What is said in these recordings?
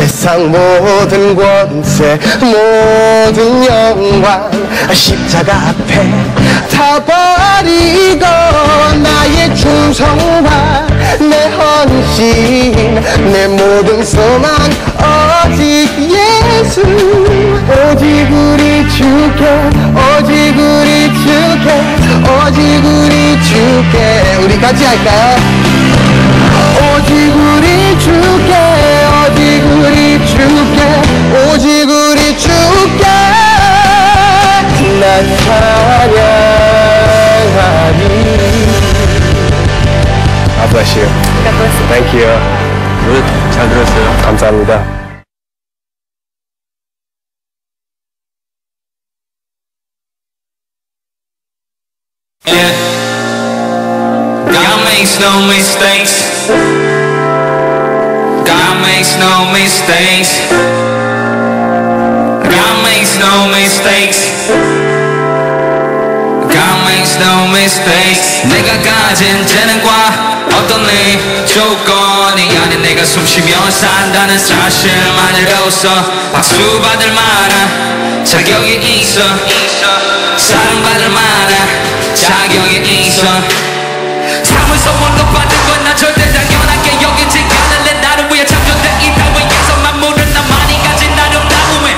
세상 모든 권세 모든 영광 십자가 앞에 다 버리고 나의 충성과 내 헌신 내 모든 소망 오직 예수 오직 우리 주께 오직 우리 주께 오직 우리 주께 우리 같이 할까요? 오직 우리 주께 오직 우리 주께 오직 우리 주께 난 찬양하리. God bless you. God bless you. Thank you. 잘 들었어요. 감사합니다. God makes no mistakes. God makes no mistakes. God makes no mistakes. God makes no mistakes. 내가 가진 재능과 어떤 일 조건이 안에 내가 숨쉬며 산다는 사실만으로서 박수받을 만한 자격이 있어. 사랑받을 만한 자격이 있어. 삶을 선물로 받은 건 난 절대 당연하게 여기지 않을래. 나를 위해 창조된 이 땅 위에서 만물을 나만이 가진 아름다움에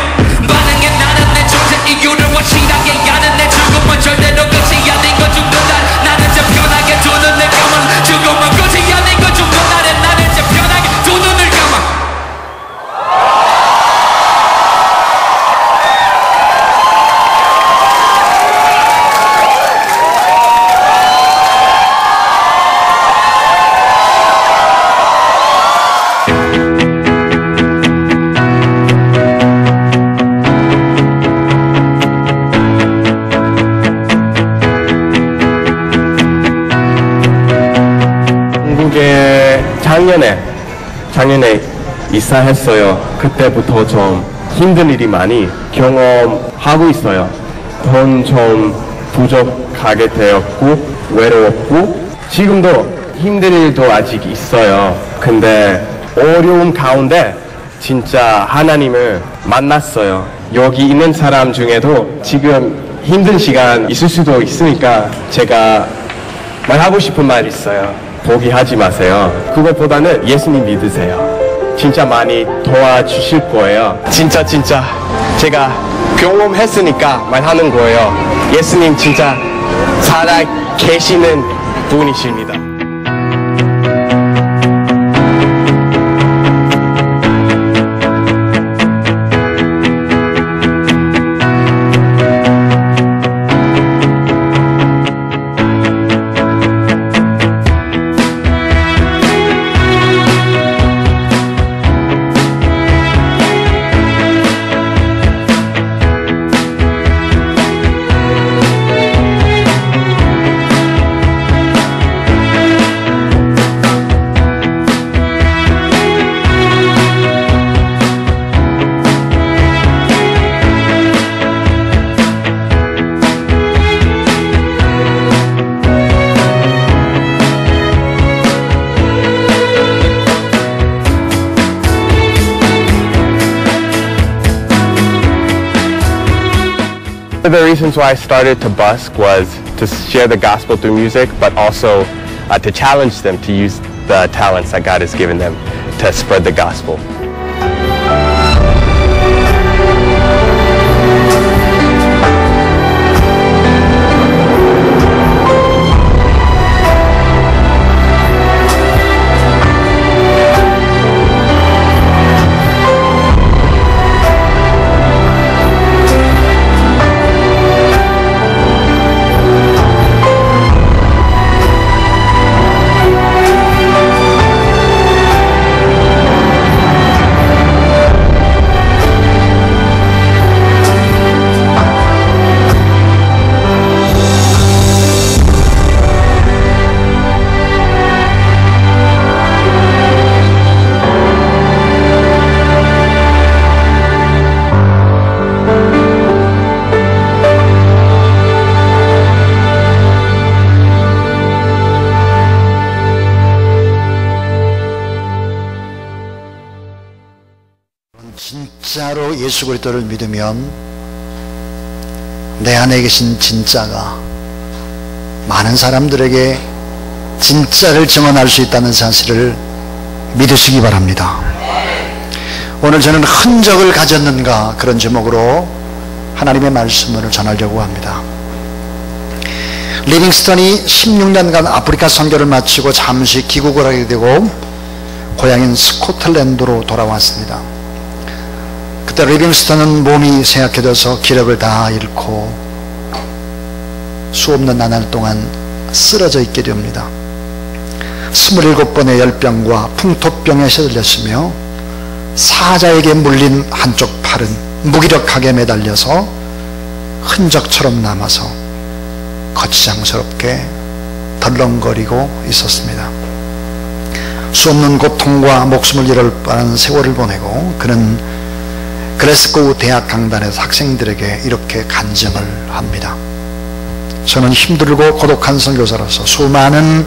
반응해. 나는 내 존재 이유를 확실하게 아는 내 죽음은 절대로 끝이 아닌 건 죽는 날. 나는 이제 편하게 두 눈을 감아. 죽음은 끝이 아닌 건 죽는 날에 나는 이제 편하게 두 눈을 감아. 한국에 작년에 이사했어요. 그때부터 좀 힘든 일이 많이 경험하고 있어요. 돈 좀 부족하게 되었고 외로웠고 지금도 힘든 일도 아직 있어요. 근데 어려움 가운데 진짜 하나님을 만났어요. 여기 있는 사람 중에도 지금 힘든 시간 있을 수도 있으니까 제가 말하고 싶은 말 있어요. 포기하지 마세요. 그것보다는 예수님 믿으세요. 진짜 많이 도와주실 거예요. 진짜 제가 경험했으니까 말하는 거예요. 예수님 진짜 살아 계시는 분이십니다. One of the reasons why I started to busk was to share the gospel through music, but also to challenge them to use the talents that God has given them to spread the gospel. 진짜로 예수 그리스도를 믿으면 내 안에 계신 진짜가 많은 사람들에게 진짜를 증언할 수 있다는 사실을 믿으시기 바랍니다. 오늘 저는 흔적을 가졌는가 그런 제목으로 하나님의 말씀을 전하려고 합니다. 리빙스턴이 16년간 아프리카 선교를 마치고 잠시 귀국을 하게 되고 고향인 스코틀랜드로 돌아왔습니다. 그때 리빙스턴은 몸이 쇠약해져서 기력을 다 잃고 수없는 나날 동안 쓰러져 있게 됩니다. 27번의 열병과 풍토병에 시달렸으며 사자에게 물린 한쪽 팔은 무기력하게 매달려서 흔적처럼 남아서 거치장스럽게 덜렁거리고 있었습니다. 수없는 고통과 목숨을 잃을 뻔한 세월을 보내고 그는 글래스고우 대학 강단에서 학생들에게 이렇게 간증을 합니다. 저는 힘들고 고독한 선교사로서 수많은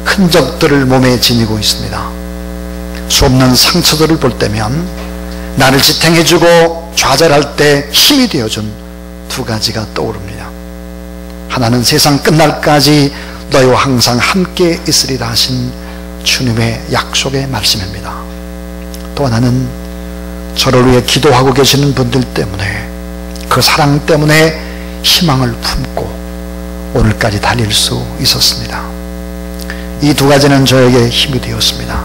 흔적들을 몸에 지니고 있습니다. 수없는 상처들을 볼 때면 나를 지탱해주고 좌절할 때 힘이 되어준 두 가지가 떠오릅니다. 하나는 세상 끝날까지 너희와 항상 함께 있으리라 하신 주님의 약속의 말씀입니다. 또 하나는 저를 위해 기도하고 계시는 분들 때문에 그 사랑 때문에 희망을 품고 오늘까지 달릴 수 있었습니다. 이 두 가지는 저에게 힘이 되었습니다.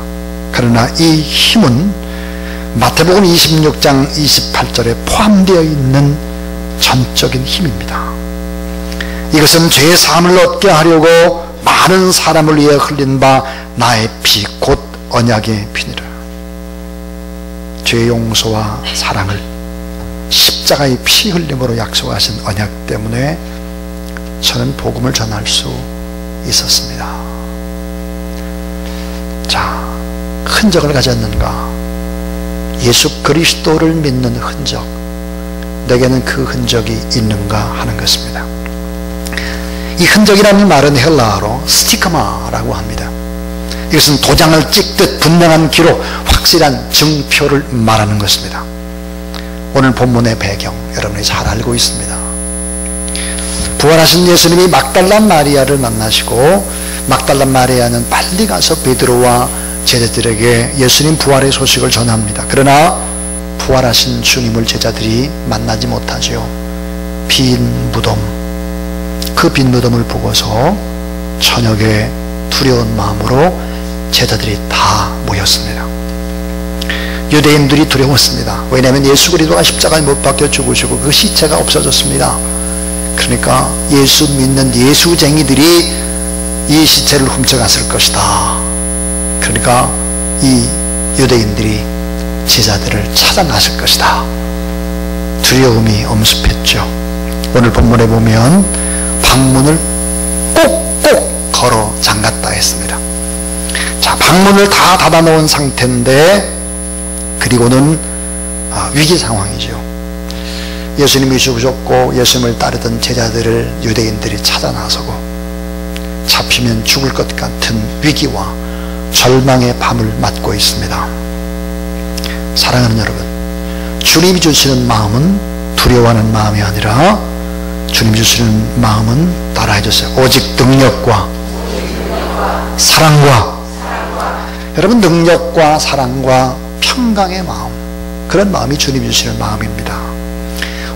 그러나 이 힘은 마태복음 26장 28절에 포함되어 있는 전적인 힘입니다. 이것은 죄의 사함을 얻게 하려고 많은 사람을 위해 흘린 바 나의 피 곧 언약의 피니라. 죄의 용서와 사랑을 십자가의 피 흘림으로 약속하신 언약 때문에 저는 복음을 전할 수 있었습니다. 자, 흔적을 가졌는가? 예수 그리스도를 믿는 흔적, 내게는 그 흔적이 있는가 하는 것입니다. 이 흔적이라는 말은 헬라어로 스티그마라고 합니다. 이것은 도장을 찍듯 분명한 기록, 확실한 증표를 말하는 것입니다. 오늘 본문의 배경 여러분이 잘 알고 있습니다. 부활하신 예수님이 막달란 마리아를 만나시고 막달란 마리아는 빨리 가서 베드로와 제자들에게 예수님 부활의 소식을 전합니다. 그러나 부활하신 주님을 제자들이 만나지 못하죠. 빈 무덤, 그 빈 무덤을 보고서 저녁에 두려운 마음으로 제자들이 다 모였습니다. 유대인들이 두려웠습니다. 왜냐하면 예수 그리스도가 십자가에 못 박혀 죽으시고 그 시체가 없어졌습니다. 그러니까 예수 믿는 예수쟁이들이 이 시체를 훔쳐갔을 것이다. 그러니까 이 유대인들이 제자들을 찾아 나설 것이다. 두려움이 엄습했죠. 오늘 본문에 보면 방문을 꼭꼭 걸어 잠갔다 했습니다. 자, 방문을 다 닫아 놓은 상태인데 그리고는 위기 상황이죠. 예수님이 죽으셨고 예수님을 따르던 제자들을 유대인들이 찾아 나서고 잡히면 죽을 것 같은 위기와 절망의 밤을 맞고 있습니다. 사랑하는 여러분, 주님이 주시는 마음은 두려워하는 마음이 아니라 주님 주시는 마음은 따라해 주세요. 오직 능력과 사랑과 여러분, 능력과 사랑과 평강의 마음, 그런 마음이 주님 주시는 마음입니다.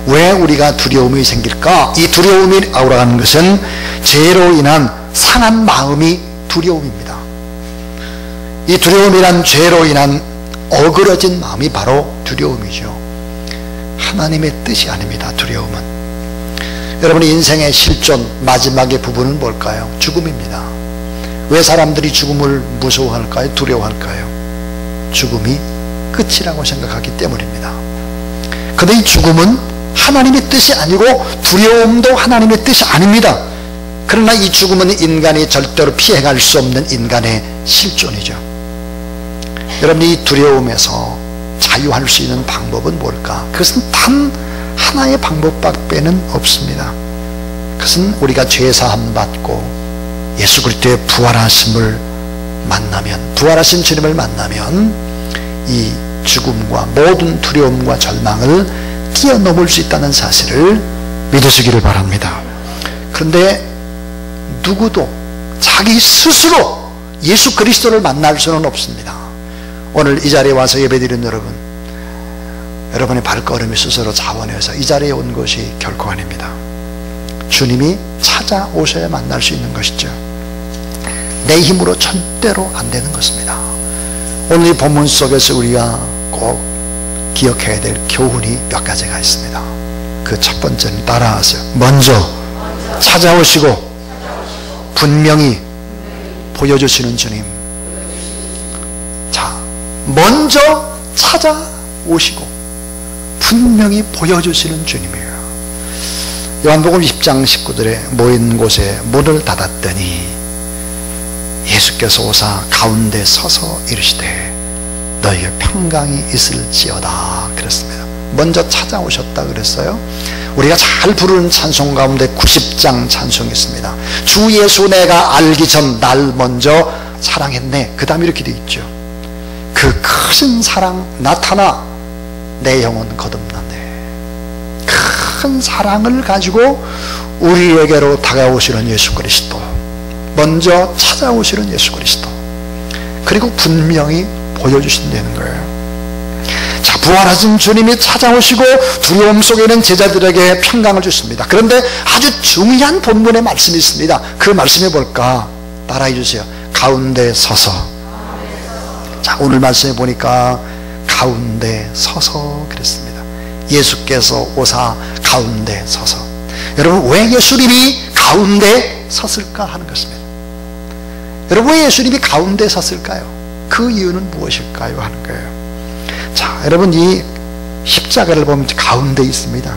왜 우리가 두려움이 생길까? 이 두려움이라고 하는 것은 죄로 인한 상한 마음이 두려움입니다. 이 두려움이란 죄로 인한 어그러진 마음이 바로 두려움이죠. 하나님의 뜻이 아닙니다. 두려움은. 여러분의 인생의 실존 마지막의 부분은 뭘까요? 죽음입니다. 왜 사람들이 죽음을 무서워할까요? 두려워할까요? 죽음이 끝이라고 생각하기 때문입니다. 그런데 이 죽음은 하나님의 뜻이 아니고 두려움도 하나님의 뜻이 아닙니다. 그러나 이 죽음은 인간이 절대로 피해갈 수 없는 인간의 실존이죠. 여러분이 이 두려움에서 자유할 수 있는 방법은 뭘까? 그것은 단 하나의 방법밖에는 없습니다. 그것은 우리가 죄사함 받고 예수 그리스도의 부활하심을 만나면, 부활하신 주님을 만나면 이 죽음과 모든 두려움과 절망을 뛰어넘을 수 있다는 사실을 믿으시기를 바랍니다. 그런데 누구도 자기 스스로 예수 그리스도를 만날 수는 없습니다. 오늘 이 자리에 와서 예배드리는 여러분의 발걸음이 스스로 자원해서 이 자리에 온 것이 결코 아닙니다. 주님이 찾아오셔야 만날 수 있는 것이죠. 내 힘으로 절대로 안 되는 것입니다. 오늘 이 본문 속에서 우리가 꼭 기억해야 될 교훈이 몇 가지가 있습니다. 그 첫 번째는 따라하세요. 먼저 찾아오시고 분명히 보여주시는 주님. 자, 먼저 찾아오시고 분명히 보여주시는 주님이에요. 요한복음 10장 19절에 모인 곳에 문을 닫았더니 예수께서 오사 가운데 서서 이르시되 너에게 평강이 있을지어다 그랬습니다. 먼저 찾아오셨다 그랬어요. 우리가 잘 부르는 찬송 가운데 90장 찬송이 있습니다. 주 예수 내가 알기 전 날 먼저 사랑했네. 그 다음에 이렇게 돼 있죠. 그 큰 사랑 나타나 내 영혼 거듭나네. 큰 사랑을 가지고 우리에게로 다가오시는 예수 그리스도, 먼저 찾아오시는 예수 그리스도, 그리고 분명히 보여주신다는 거예요. 자, 부활하신 주님이 찾아오시고 두려움 속에 있는 제자들에게 평강을 주십니다. 그런데 아주 중요한 본문의 말씀이 있습니다. 그 말씀이 뭘까? 따라해 주세요. 가운데 서서. 자, 오늘 말씀해 보니까 가운데 서서 그랬습니다. 예수께서 오사 가운데 서서. 여러분, 왜 예수님이 가운데 섰을까 하는 것입니다. 여러분, 왜 예수님이 가운데 섰을까요? 그 이유는 무엇일까요 하는 거예요. 자, 여러분, 이 십자가를 보면 가운데 있습니다.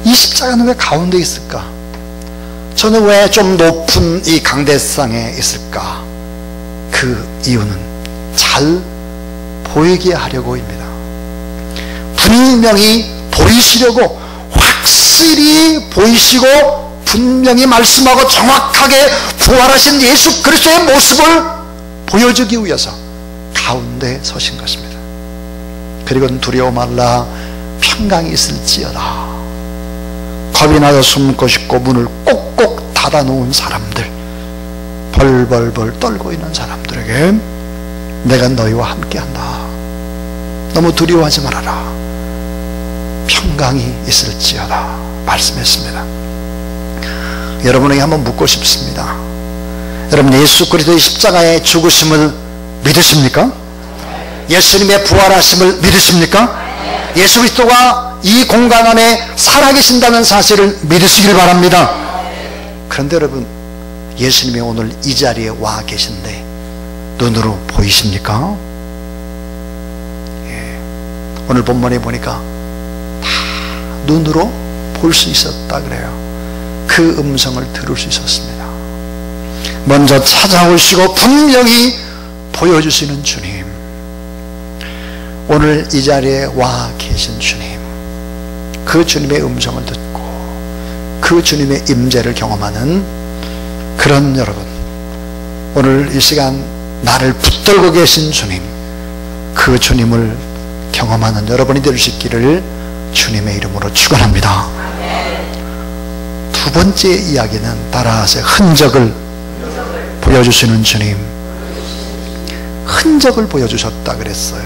이 십자가는 왜 가운데 있을까? 저는 왜 좀 높은 이 강대상에 있을까? 그 이유는 잘 보이게 하려고입니다. 분명히 보이시려고, 확실히 보이시고 분명히 말씀하고 정확하게 부활하신 예수 그리스도의 모습을 보여주기 위해서 가운데 서신 것입니다. 그리고 두려워 말라 평강이 있을지어다. 겁이 나서 숨고 싶고 문을 꼭꼭 닫아놓은 사람들, 벌벌벌 떨고 있는 사람들에게 내가 너희와 함께한다. 너무 두려워하지 말아라. 평강이 있을지어다 말씀했습니다. 여러분에게 한번 묻고 싶습니다. 여러분, 예수 그리스도의 십자가의 죽으심을 믿으십니까? 예수님의 부활하심을 믿으십니까? 예수 그리스도가 이 공간 안에 살아계신다는 사실을 믿으시길 바랍니다. 그런데 여러분, 예수님이 오늘 이 자리에 와 계신데 눈으로 보이십니까? 예. 오늘 본문에 보니까 다 눈으로 볼 수 있었다 그래요. 그 음성을 들을 수 있었습니다. 먼저 찾아오시고 분명히 보여주시는 주님, 오늘 이 자리에 와 계신 주님, 그 주님의 음성을 듣고 그 주님의 임재를 경험하는 그런 여러분, 오늘 이 시간 나를 붙들고 계신 주님, 그 주님을 경험하는 여러분이 될 수 있기를 주님의 이름으로 축원합니다. 두 번째 이야기는 따라하세요. 흔적을 보여주시는 주님. 흔적을 보여주셨다 그랬어요.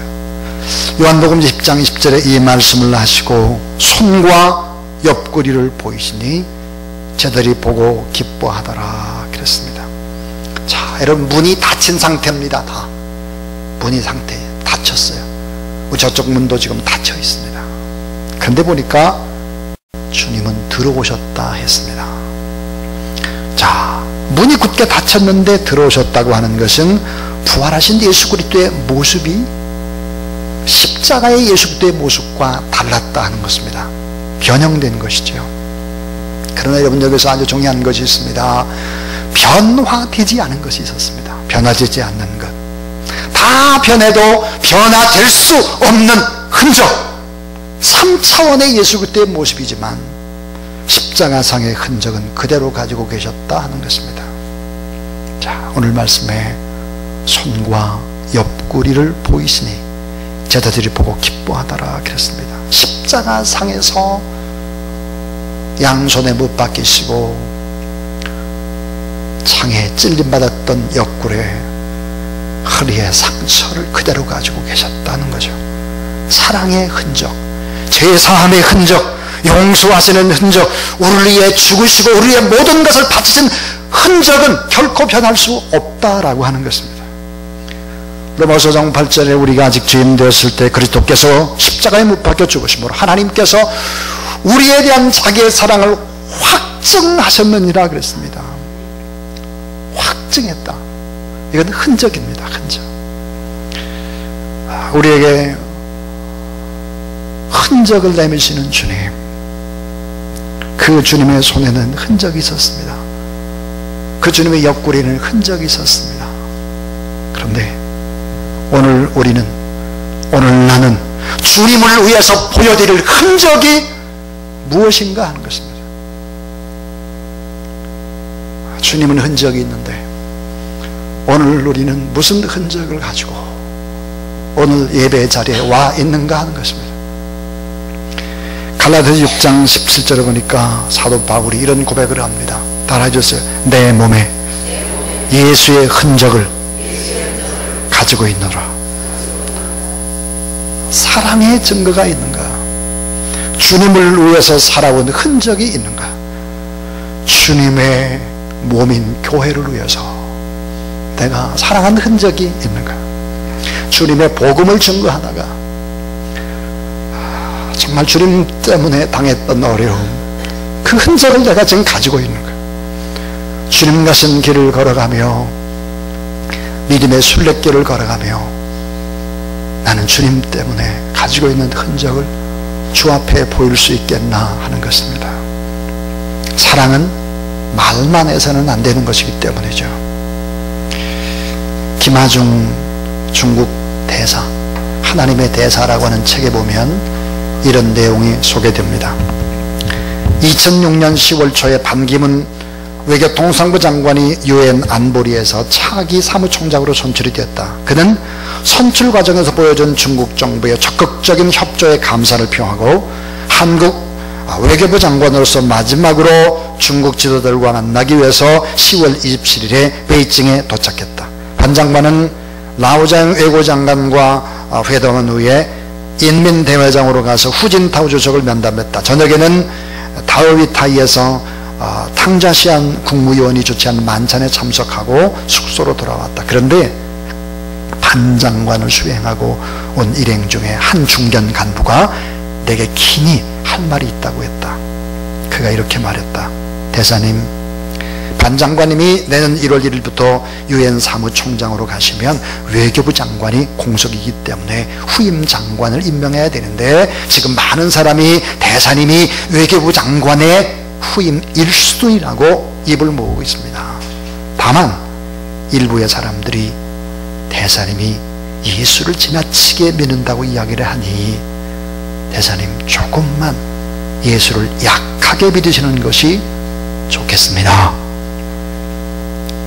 요한복음 10장 10절에 이 말씀을 하시고 손과 옆구리를 보이시니 저들이 보고 기뻐하더라 그랬습니다. 자, 여러분, 문이 닫힌 상태입니다. 다 문이 상태 닫혔어요. 저쪽 문도 지금 닫혀 있습니다. 그런데 보니까 주님은 들어오셨다 했습니다. 자, 문이 굳게 닫혔는데 들어오셨다고 하는 것은 부활하신 예수 그리스도의 모습이 십자가의 예수 그리스도의 모습과 달랐다 하는 것입니다. 변형된 것이죠. 그러나 여러분, 여기서 아주 중요한 것이 있습니다. 변화되지 않은 것이 있었습니다. 변화되지 않는 것, 다 변해도 변화될 수 없는 흔적, 3차원의 예수 그리스도의 모습이지만 십자가상의 흔적은 그대로 가지고 계셨다 하는 것입니다. 자, 오늘 말씀에 손과 옆구리를 보이시니 제자들이 보고 기뻐하더라 그랬습니다. 십자가 상에서 양손에 못 박히시고 창에 찔림받았던 옆구리에 허리에 상처를 그대로 가지고 계셨다는 거죠. 사랑의 흔적, 제사함의 흔적, 용서하시는 흔적, 우리를 위해 죽으시고 우리의 모든 것을 바치신 흔적은 결코 변할 수 없다라고 하는 것입니다. 로마서 5장 8절에 우리가 아직 죄인 되었을 때 그리스도께서 십자가에 못 박혀 죽으심으로 하나님께서 우리에 대한 자기의 사랑을 확증하셨느니라 그랬습니다. 확증했다. 이건 흔적입니다. 흔적. 우리에게 흔적을 내미시는 주님, 그 주님의 손에는 흔적이 있었습니다. 그 주님의 옆구리에는 흔적이 있었습니다. 그런데 오늘 우리는, 오늘 나는 주님을 위해서 보여드릴 흔적이 무엇인가 하는 것입니다. 주님은 흔적이 있는데 오늘 우리는 무슨 흔적을 가지고 오늘 예배 자리에 와 있는가 하는 것입니다. 갈라디아서 6장 17절에 보니까 사도 바울이 이런 고백을 합니다. 따라해주세요. 내 몸에 예수의 흔적을 가지고 있노라. 사랑의 증거가 있는가? 주님을 위해서 살아온 흔적이 있는가? 주님의 몸인 교회를 위해서 내가 사랑한 흔적이 있는가? 주님의 복음을 증거하다가 정말 주님 때문에 당했던 어려움, 그 흔적을 내가 지금 가지고 있는가? 주님 가신 길을 걸어가며 믿음의 순례길을 걸어가며 나는 주님 때문에 가지고 있는 흔적을 주 앞에 보일 수 있겠나 하는 것입니다. 사랑은 말만 해서는 안 되는 것이기 때문이죠. 김하중 중국 대사, 하나님의 대사라고 하는 책에 보면 이런 내용이 소개됩니다. 2006년 10월 초에 반기문 외교통상부 장관이 유엔 안보리에서 차기 사무총장으로 선출이 되었다. 그는 선출 과정에서 보여준 중국 정부의 적극적인 협조에 감사를 표하고 한국 외교부 장관으로서 마지막으로 중국 지도자들과 만나기 위해서 10월 27일에 베이징에 도착했다. 반 장관은 라오장 외교장관과 회동한 후에 인민대회장으로 가서 후진타오 주석을 면담했다. 저녁에는 다오위타이에서 탕자시안 국무위원이 주최한 만찬에 참석하고 숙소로 돌아왔다. 그런데 반 장관을 수행하고 온 일행 중에 한 중견 간부가 내게 긴히 할 말이 있다고 했다. 그가 이렇게 말했다. 대사님, 반 장관님이 내년 1월 1일부터 유엔 사무총장으로 가시면 외교부 장관이 공석이기 때문에 후임 장관을 임명해야 되는데 지금 많은 사람이 대사님이 외교부 장관의 후임 1순위라고 입을 모으고 있습니다. 다만 일부의 사람들이 대사님이 예수를 지나치게 믿는다고 이야기를 하니 대사님 조금만 예수를 약하게 믿으시는 것이 좋겠습니다.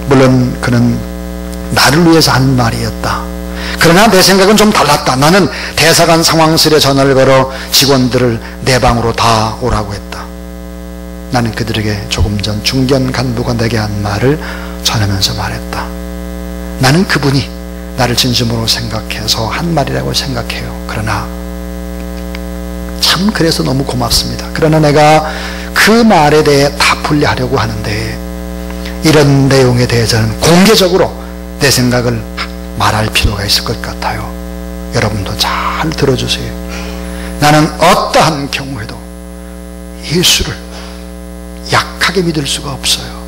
물론 그는 나를 위해서 한 말이었다. 그러나 내 생각은 좀 달랐다. 나는 대사관 상황실에 전화를 걸어 직원들을 내 방으로 다 오라고 했다. 나는 그들에게 조금 전 중견 간부가 내게 한 말을 전하면서 말했다. 나는 그분이 나를 진심으로 생각해서 한 말이라고 생각해요. 그러나 참 그래서 너무 고맙습니다. 그러나 내가 그 말에 대해 답을 하려고 하는데 이런 내용에 대해서는 공개적으로 내 생각을 말할 필요가 있을 것 같아요. 여러분도 잘 들어주세요. 나는 어떠한 경우에도 예수를 약하게 믿을 수가 없어요.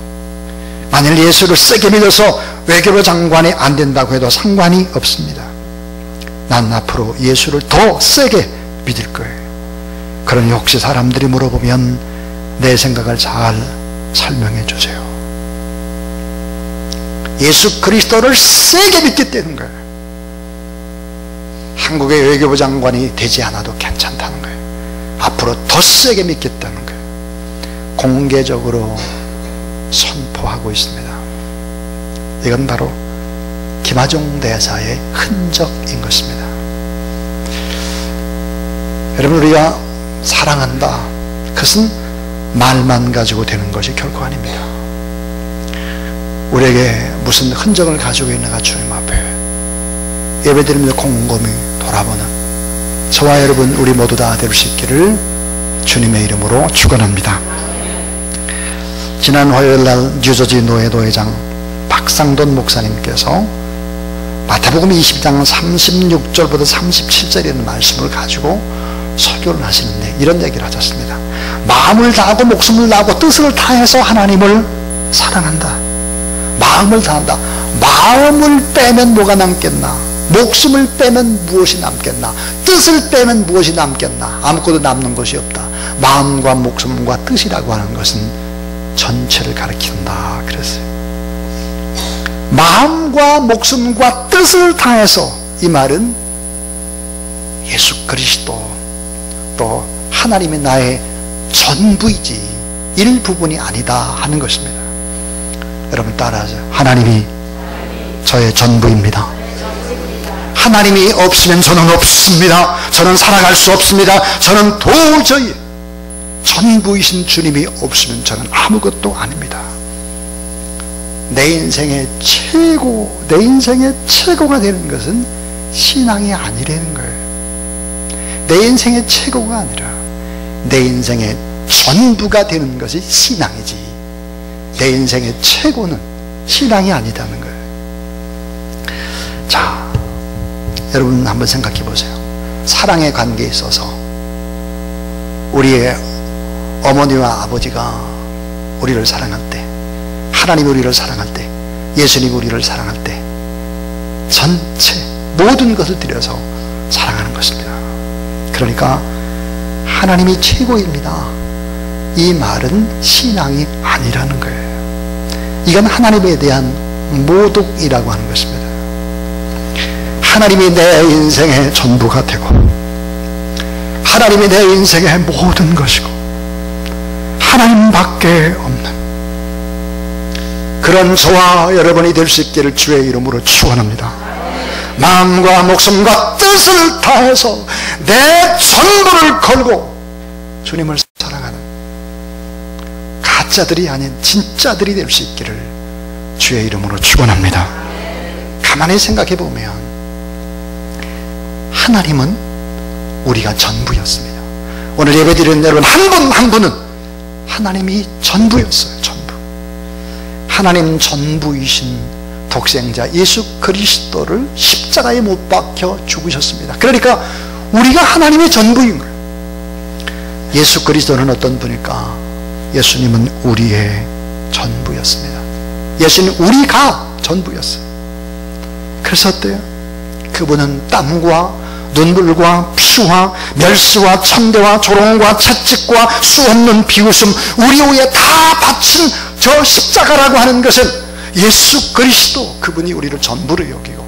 만일 예수를 세게 믿어서 외교부 장관이 안 된다고 해도 상관이 없습니다. 난 앞으로 예수를 더 세게 믿을 거예요. 그러니 혹시 사람들이 물어보면 내 생각을 잘 설명해 주세요. 예수 그리스도를 세게 믿겠다는 거예요. 한국의 외교부 장관이 되지 않아도 괜찮다는 거예요. 앞으로 더 세게 믿겠다는 거예요. 공개적으로 선포하고 있습니다. 이건 바로 김하중 대사의 흔적인 것입니다. 여러분, 우리가 사랑한다, 그것은 말만 가지고 되는 것이 결코 아닙니다. 우리에게 무슨 흔적을 가지고 있는가 주님 앞에 예배드리면서 곰곰이 돌아보는 저와 여러분 우리 모두 다 될 수 있기를 주님의 이름으로 축원합니다. 지난 화요일날 뉴저지 노회도회장 박상돈 목사님께서 마태복음 20장 36절부터 37절이라는 말씀을 가지고 설교를 하시는데 이런 얘기를 하셨습니다. 마음을 다하고 목숨을 다하고 뜻을 다해서 하나님을 사랑한다. 마음을 다한다. 마음을 빼면 뭐가 남겠나? 목숨을 빼면 무엇이 남겠나? 뜻을 빼면 무엇이 남겠나? 아무것도 남는 것이 없다. 마음과 목숨과 뜻이라고 하는 것은 전체를 가리킨다 그랬어요. 마음과 목숨과 뜻을 다해서, 이 말은 예수 그리스도 또 하나님이 나의 전부이지 일부분이 아니다 하는 것입니다. 여러분 따라하세요. 하나님이 저의 전부입니다. 하나님이 없으면 저는 없습니다. 저는 살아갈 수 없습니다. 저는 도저히 전부이신 주님이 없으면 저는 아무것도 아닙니다. 내 인생의 최고, 내 인생의 최고가 되는 것은 신앙이 아니라는 거예요. 내 인생의 최고가 아니라 내 인생의 전부가 되는 것이 신앙이지, 내 인생의 최고는 신앙이 아니다는 거예요. 자, 여러분 한번 생각해 보세요. 사랑의 관계에 있어서 우리의 어머니와 아버지가 우리를 사랑할 때, 하나님이 우리를 사랑할 때, 예수님이 우리를 사랑할 때 전체 모든 것을 들여서 사랑하는 것입니다. 그러니까 하나님이 최고입니다, 이 말은 신앙이 아니라는 거예요. 이건 하나님에 대한 모독이라고 하는 것입니다. 하나님이 내 인생의 전부가 되고 하나님이 내 인생의 모든 것이고 하나님밖에 없는 그런 저와 여러분이 될 수 있기를 주의 이름으로 축원합니다. 마음과 목숨과 뜻을 다해서 내 전부를 걸고 주님을 사랑하는 가짜들이 아닌 진짜들이 될 수 있기를 주의 이름으로 축원합니다. 가만히 생각해 보면 하나님은 우리가 전부였습니다. 오늘 예배드리는 여러분 한 분 한 분은 하나님이 전부였어요. 전부. 하나님 전부이신 독생자 예수 그리스도를 십자가에 못 박혀 죽으셨습니다. 그러니까 우리가 하나님의 전부인 거예요. 예수 그리스도는 어떤 분일까? 예수님은 우리의 전부였습니다. 예수님 우리가 전부였어요. 그래서 어때요? 그분은 땀과 눈물과 피와 멸시와 천대와 조롱과 채찍과 수없는 비웃음 우리 위에 다 바친 저 십자가라고 하는 것은 예수 그리스도, 그분이 우리를 전부로 여기고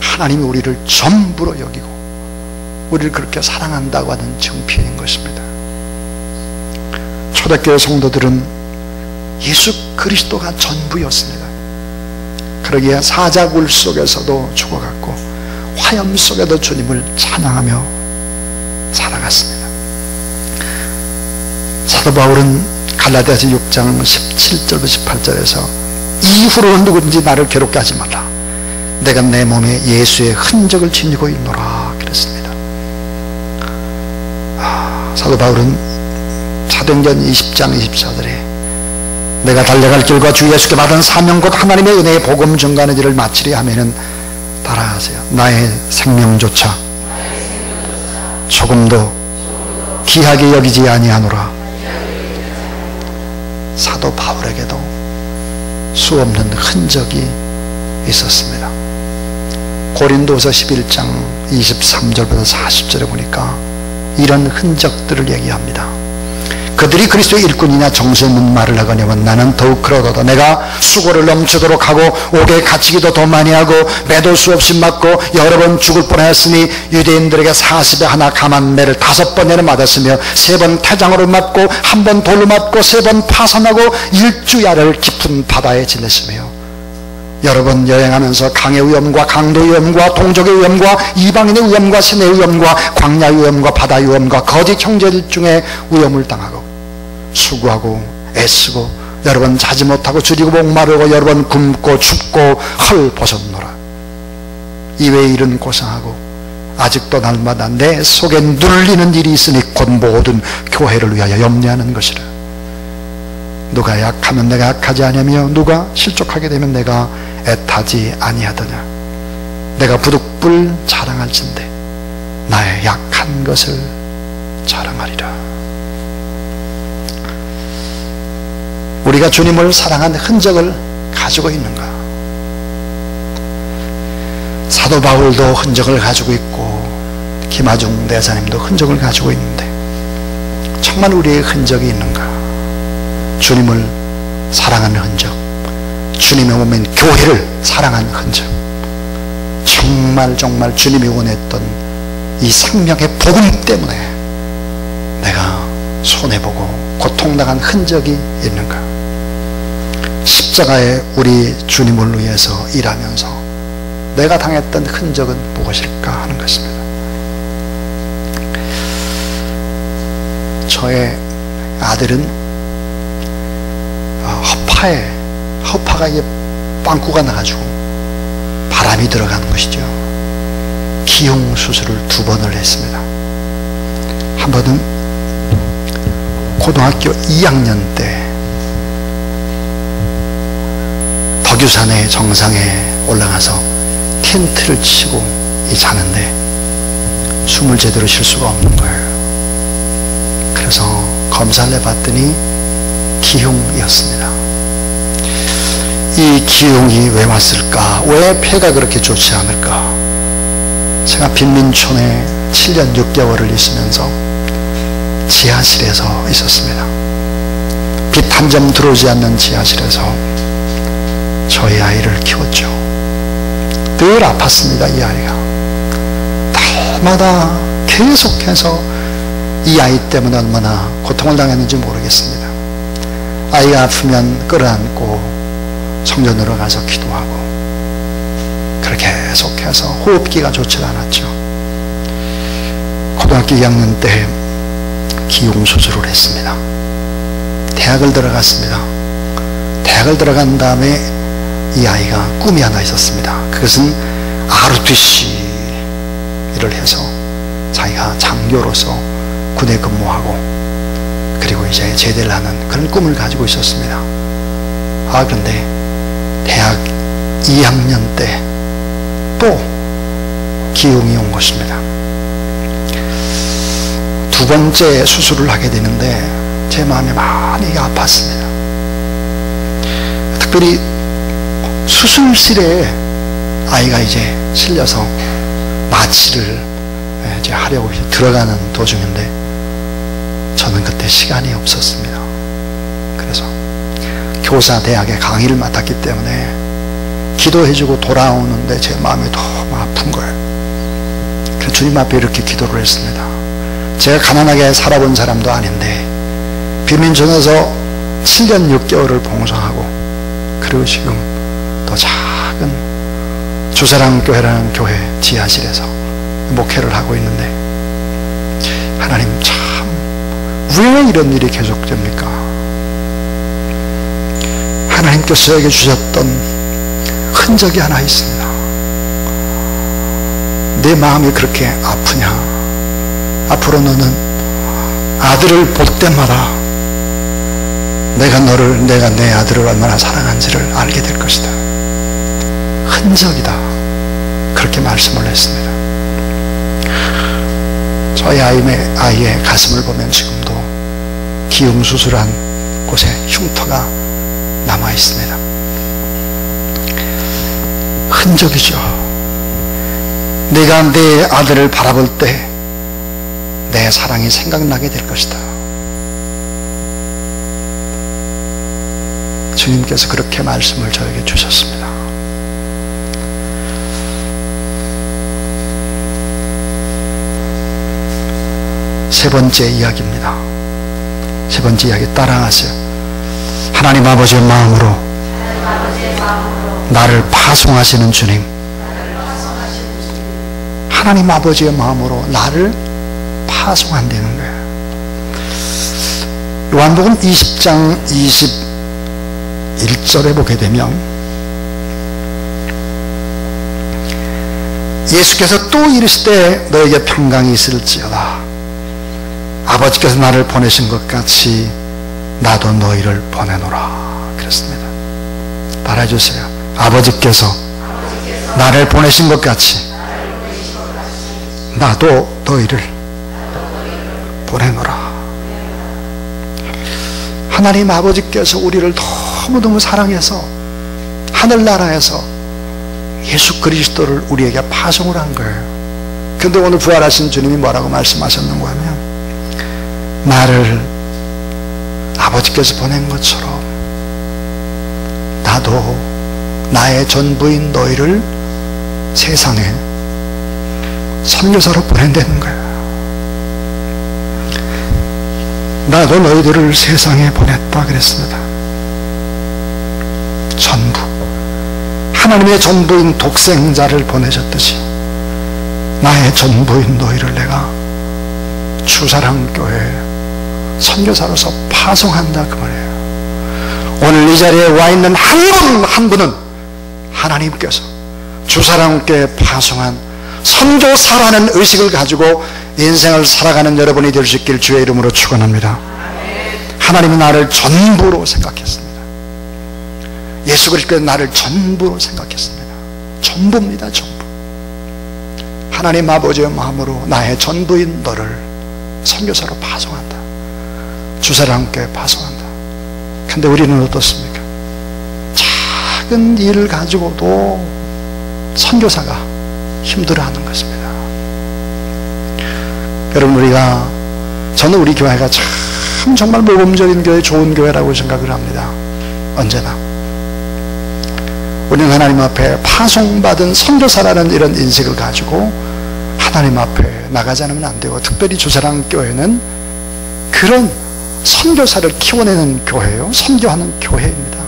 하나님이 우리를 전부로 여기고 우리를 그렇게 사랑한다고 하는 증표인 것입니다. 초대교회 성도들은 예수 그리스도가 전부였습니다. 그러기에 사자굴 속에서도 죽어갔고 화염 속에도 주님을 찬양하며 살아갔습니다. 사도 바울은 갈라디아서 6장 17절부터 18절에서 이후로는 누구든지 나를 괴롭게 하지 말라. 내가 내 몸에 예수의 흔적을 지니고 있노라 그랬습니다. 사도 바울은 사도행전 20장 24절에 내가 달려갈 길과 주 예수께 받은 사명 곧 하나님의 은혜의 복음 증거하는 일을 마치려 하면은 따라하세요. 나의 생명조차 조금도 귀하게 여기지 아니하노라. 사도 바울에게도 수없는 흔적이 있었습니다. 고린도서 11장 23절부터 40절에 보니까 이런 흔적들을 얘기합니다. 그들이 그리스도의 일꾼이냐 정수의 문말을 하거냐면 나는 더욱 그러도다. 내가 수고를 넘치도록 하고 옥에 갇히기도 더 많이 하고 매도 수없이 맞고 여러 번 죽을 뻔하였으니 유대인들에게 40에 하나 감한 매를 5번이나 맞았으며 3번 태장으로 맞고 1번 돌로 맞고 3번 파선하고 일주야를 깊은 바다에 지냈으며 여러분 여행하면서 강의 위험과 강도 위험과 동족의 위험과 이방인의 위험과 시내의 위험과 광야 위험과 바다 위험과 거짓 형제들 중에 위험을 당하고 수고하고 애쓰고 여러분 자지 못하고 줄이고 목마르고 여러분 굶고 춥고 헐 벗었노라. 이외의 일은 고생하고 아직도 날마다 내 속에 눌리는 일이 있으니 곧 모든 교회를 위하여 염려하는 것이라. 누가 약하면 내가 약하지 아니하며 누가 실족하게 되면 내가 애타지 아니하더냐. 내가 부득불 자랑할진대 나의 약한 것을 자랑하리라. 우리가 주님을 사랑한 흔적을 가지고 있는가? 사도 바울도 흔적을 가지고 있고 김하중 대사님도 흔적을 가지고 있는데 정말 우리의 흔적이 있는가? 주님을 사랑하는 흔적, 주님의 몸인 교회를 사랑하는 흔적, 정말 주님이 원했던 이 생명의 복음 때문에 내가 손해보고 고통당한 흔적이 있는가? 십자가에 우리 주님을 위해서 일하면서 내가 당했던 흔적은 무엇일까 하는 것입니다. 저의 아들은 허파가 이게 빵꾸가 나가지고 바람이 들어가는 것이죠. 기흉 수술을 2번을 했습니다. 한 번은 고등학교 2학년 때 덕유산의 정상에 올라가서 텐트를 치고 자는데 숨을 제대로 쉴 수가 없는 거예요. 그래서 검사를 해봤더니 기흉이었습니다. 이 기흉이 왜 왔을까? 왜 폐가 그렇게 좋지 않을까? 제가 빈민촌에 7년 6개월을 있으면서 지하실에서 있었습니다. 빛 한 점 들어오지 않는 지하실에서 저희 아이를 키웠죠. 늘 아팠습니다. 이 아이가 날마다 계속해서 이 아이 때문에 얼마나 고통을 당했는지 모르겠습니다. 아이가 아프면 끌어안고 성전으로 가서 기도하고 그렇게 계속해서 호흡기가 좋지 않았죠. 고등학교 2학년 때 기흉 수술을 했습니다. 대학을 들어갔습니다. 대학을 들어간 다음에 이 아이가 꿈이 하나 있었습니다. 그것은 ROTC를 해서 자기가 장교로서 군에 근무하고 그리고 이제 제대를 하는 그런 꿈을 가지고 있었습니다. 그런데 대학 2학년 때 또 기흉이 온 것입니다. 2번째 수술을 하게 되는데 제 마음이 많이 아팠습니다. 특별히 수술실에 아이가 이제 실려서 마취를 이제 하려고 들어가는 도중인데 저는 그때 시간이 없었습니다. 그래서 교사 대학에 강의를 맡았기 때문에 기도해주고 돌아오는데 제 마음이 너무 아픈 거예요. 그래서 주님 앞에 이렇게 기도를 했습니다. 제가 가난하게 살아본 사람도 아닌데 빈민촌에서 7년 6개월을 봉사하고 그리고 지금 더 작은 주사랑교회라는 교회 지하실에서 목회를 하고 있는데 하나님 참 왜 이런 일이 계속됩니까? 하나님께서 저에게 주셨던 흔적이 하나 있습니다. 내 마음이 그렇게 아프냐? 앞으로 너는 아들을 볼 때마다 내가 내 아들을 얼마나 사랑한지를 알게 될 것이다. 흔적이다. 그렇게 말씀을 했습니다. 저희 아이의 가슴을 보면 지금도 기흉 수술한 곳에 흉터가 남아 있습니다. 흔적이죠. 내가 내 아들을 바라볼 때 내 사랑이 생각나게 될 것이다. 주님께서 그렇게 말씀을 저에게 주셨습니다. 세 번째 이야기입니다. 세 번째 이야기 따라하세요. 하나님 아버지의 마음으로 나를 파송하시는 주님, 하나님 아버지의 마음으로 나를 파송한다는 거예요. 요한복음 20장 21절에 보게 되면 예수께서 또 이르시되 너에게 평강이 있을지어다. 아버지께서 나를 보내신 것 같이 나도 너희를 보내노라 그랬습니다. 따라해 주세요. 아버지께서 나를 보내신 것 같이 나도 너희를 보내노라. 하나님 아버지께서 우리를 너무너무 사랑해서 하늘나라에서 예수 그리스도를 우리에게 파송을 한 거예요. 그런데 오늘 부활하신 주님이 뭐라고 말씀하셨는가 하면, 나를 아버지께서 보낸 것처럼 나도 나의 전부인 너희를 세상에 선교사로 보낸다는 거예요. 나도 너희들을 세상에 보냈다 그랬습니다. 전부, 하나님의 전부인 독생자를 보내셨듯이 나의 전부인 너희를 내가 주사랑교회에 선교사로서 파송한다 그 말이에요. 오늘 이 자리에 와 있는 한 분은 하나님께서 주사랑교회에 파송한 선교사라는 의식을 가지고 인생을 살아가는 여러분이 될 수 있길 주의 이름으로 축원합니다. 하나님은 나를 전부로 생각했습니다. 예수 그리스도의 나를 전부로 생각했습니다. 전부입니다. 전부. 하나님 아버지의 마음으로 나의 전부인 너를 선교사로 파송한다. 주사랑교회에 파송한다. 근데 우리는 어떻습니까? 작은 일을 가지고도 선교사가 힘들어하는 것입니다. 여러분, 저는 우리 교회가 참 정말 모범적인 교회, 좋은 교회라고 생각을 합니다. 언제나 우리는 하나님 앞에 파송받은 선교사라는 이런 인식을 가지고 하나님 앞에 나가지 않으면 안 되고, 특별히 주사랑교회는 그런 선교사를 키워내는 교회예요. 선교하는 교회입니다.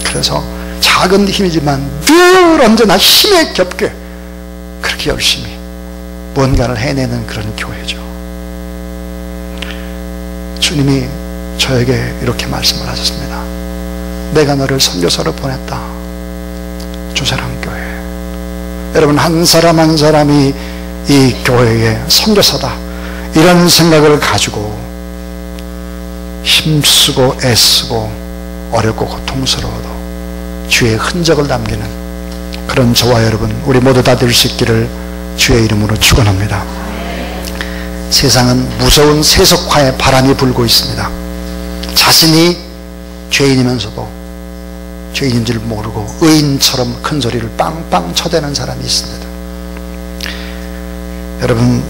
그래서 작은 힘이지만 늘 언제나 힘에 겹게 그렇게 열심히 뭔가를 해내는 그런 교회죠. 주님이 저에게 이렇게 말씀을 하셨습니다. 내가 너를 선교사로 보냈다. 주사랑교회. 여러분, 한 사람 한 사람이 이 교회의 선교사다, 이런 생각을 가지고 힘쓰고 애쓰고 어렵고 고통스러워도 주의 흔적을 남기는 그런 저와 여러분, 우리 모두 다 될 수 있기를 주의 이름으로 축원합니다. 세상은 무서운 세속화의 바람이 불고 있습니다. 자신이 죄인이면서도 죄인인 줄 모르고 의인처럼 큰 소리를 빵빵 쳐대는 사람이 있습니다. 여러분,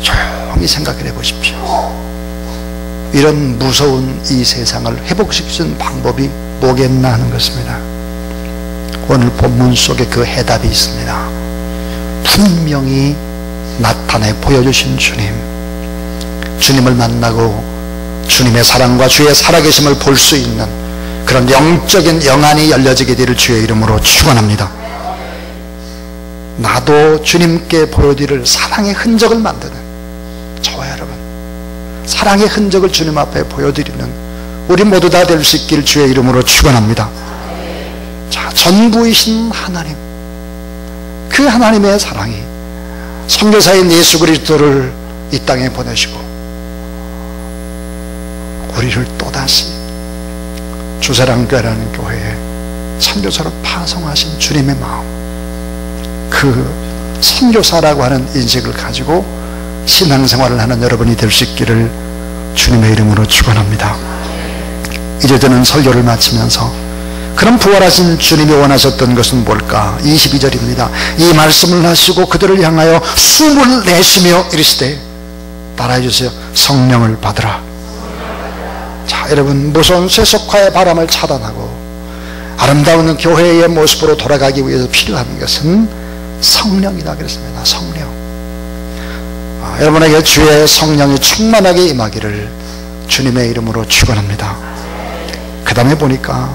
조용히 생각을 해보십시오. 이런 무서운 이 세상을 회복시키는 방법이 뭐겠나 하는 것입니다. 오늘 본문 속에 그 해답이 있습니다. 분명히 나타내 보여주신 주님, 주님을 만나고 주님의 사랑과 주의 살아계심을 볼 수 있는 그런 영적인 영안이 열려지게 되를 주의 이름으로 축원합니다. 나도 주님께 보여드릴 사랑의 흔적을 만드는 저와 여러분, 사랑의 흔적을 주님 앞에 보여드리는 우리 모두 다 될 수 있길 주의 이름으로 축원합니다. 자, 전부이신 하나님, 그 하나님의 사랑이 선교사인 예수 그리스도를 이 땅에 보내시고 우리를 또다시 주사랑교회라는 교회에 선교사로 파송하신 주님의 마음, 그 선교사라고 하는 인식을 가지고 신앙생활을 하는 여러분이 될 수 있기를 주님의 이름으로 축원합니다. 이제 저는 설교를 마치면서 그럼 부활하신 주님이 원하셨던 것은 뭘까? 22절입니다. 이 말씀을 하시고 그들을 향하여 숨을 내쉬며 이르시되, 따라해 주세요. 성령을 받으라. 자, 여러분, 무서운 세속화의 바람을 차단하고 아름다운 교회의 모습으로 돌아가기 위해서 필요한 것은 성령이다 그랬습니다. 성령. 여러분에게 주의 성령이 충만하게 임하기를 주님의 이름으로 축원합니다. 그 다음에 보니까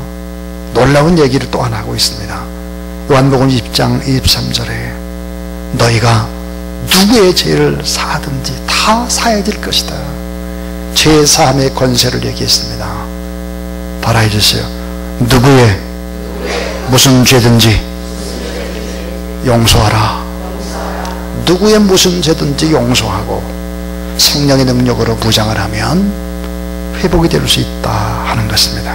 놀라운 얘기를 또 하나 하고 있습니다. 요한복음 20장 23절에 너희가 누구의 죄를 사든지 다 사야 될 것이다. 죄 사함의 권세를 얘기했습니다. 따라해 주세요. 누구의 무슨 죄든지 용서하라. 누구의 무슨 죄든지 용서하고 성령의 능력으로 무장을 하면 회복이 될 수 있다 하는 것입니다.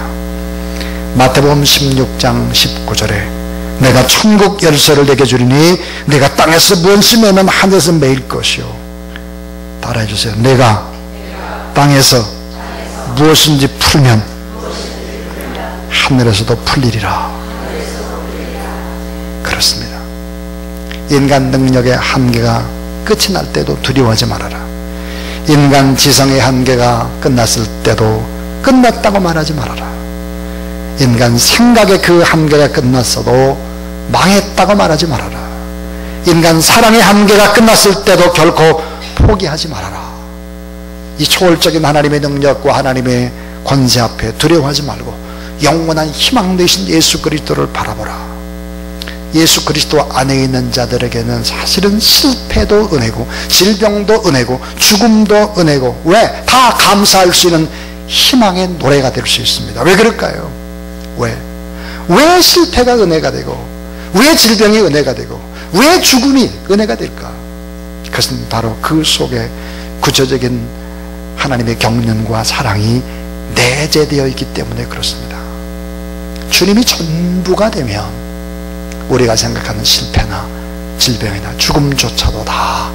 마태복음 16장 19절에 내가 천국 열쇠를 내게 주리니 내가 땅에서 무엇을 매면 하늘에서 매일 것이요. 따라해 주세요. 내가 땅에서 무엇인지 풀면 하늘에서도 풀리리라. 그렇습니다. 인간 능력의 한계가 끝이 날 때도 두려워하지 말아라. 인간 지성의 한계가 끝났을 때도 끝났다고 말하지 말아라. 인간 생각의 그 한계가 끝났어도 망했다고 말하지 말아라. 인간 사랑의 한계가 끝났을 때도 결코 포기하지 말아라. 이 초월적인 하나님의 능력과 하나님의 권세 앞에 두려워하지 말고 영원한 희망 되신 예수 그리스도를 바라보라. 예수 그리스도 안에 있는 자들에게는 사실은 실패도 은혜고 질병도 은혜고 죽음도 은혜고 왜? 다 감사할 수 있는 희망의 노래가 될 수 있습니다. 왜 그럴까요? 왜 실패가 은혜가 되고 왜 질병이 은혜가 되고 왜 죽음이 은혜가 될까? 그것은 바로 그 속에 구체적인 하나님의 경륜과 사랑이 내재되어 있기 때문에 그렇습니다. 주님이 전부가 되면 우리가 생각하는 실패나 질병이나 죽음조차도 다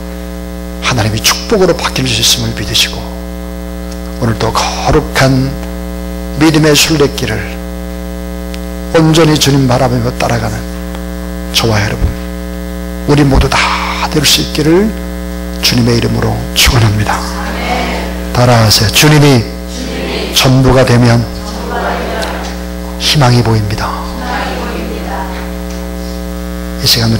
하나님의 축복으로 바뀔 수 있음을 믿으시고 오늘도 거룩한 믿음의 순례길을 온전히 주님 바라보며 따라가는 저와 여러분 우리 모두 다 될 수 있기를 주님의 이름으로 축원합니다. 따라하세요. 주님이 전부가 되면 희망이 보입니다. 이 시간 우리